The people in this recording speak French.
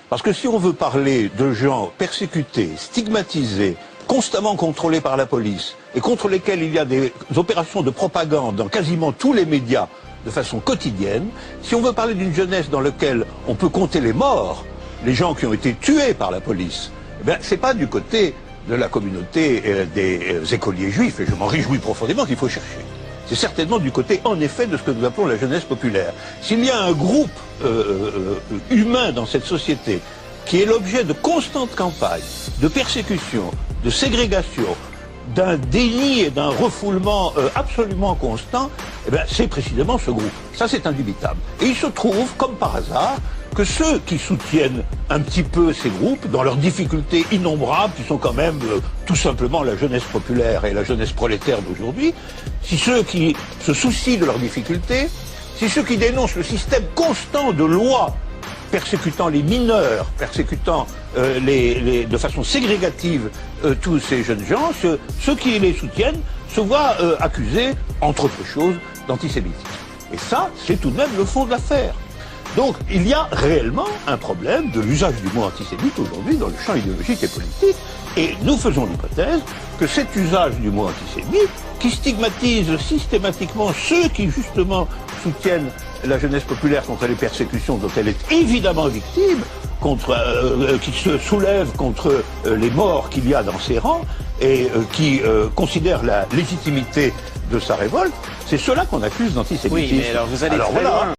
Parce que si on veut parler de gens persécutés, stigmatisés, constamment contrôlés par la police, et contre lesquels il y a des opérations de propagande dans quasiment tous les médias de façon quotidienne, si on veut parler d'une jeunesse dans laquelle on peut compter les morts, les gens qui ont été tués par la police, eh bien, c'est pas du côté de la communauté des écoliers juifs, et je m'en réjouis profondément qu'il faut chercher. C'est certainement du côté, en effet, de ce que nous appelons la jeunesse populaire. S'il y a un groupe humain dans cette société qui est l'objet de constantes campagnes, de persécutions, de ségrégation, d'un déni et d'un refoulement absolument constant, eh bien, c'est précisément ce groupe. Ça, c'est indubitable. Et il se trouve, comme par hasard, que ceux qui soutiennent un petit peu ces groupes, dans leurs difficultés innombrables, qui sont quand même tout simplement la jeunesse populaire et la jeunesse prolétaire d'aujourd'hui, si ceux qui se soucient de leurs difficultés, si ceux qui dénoncent le système constant de lois persécutant les mineurs, persécutant de façon ségrégative tous ces jeunes gens, ceux qui les soutiennent se voient accusés, entre autres choses, d'antisémitisme. Et ça, c'est tout de même le fond de l'affaire. Donc, il y a réellement un problème de l'usage du mot antisémite aujourd'hui dans le champ idéologique et politique. Et nous faisons l'hypothèse que cet usage du mot antisémite, qui stigmatise systématiquement ceux qui, justement, soutiennent la jeunesse populaire contre les persécutions dont elle est évidemment victime, qui se soulève contre les morts qu'il y a dans ses rangs, et qui considère la légitimité de sa révolte, c'est cela qu'on accuse d'antisémitisme. Oui, mais alors vous allez très loin.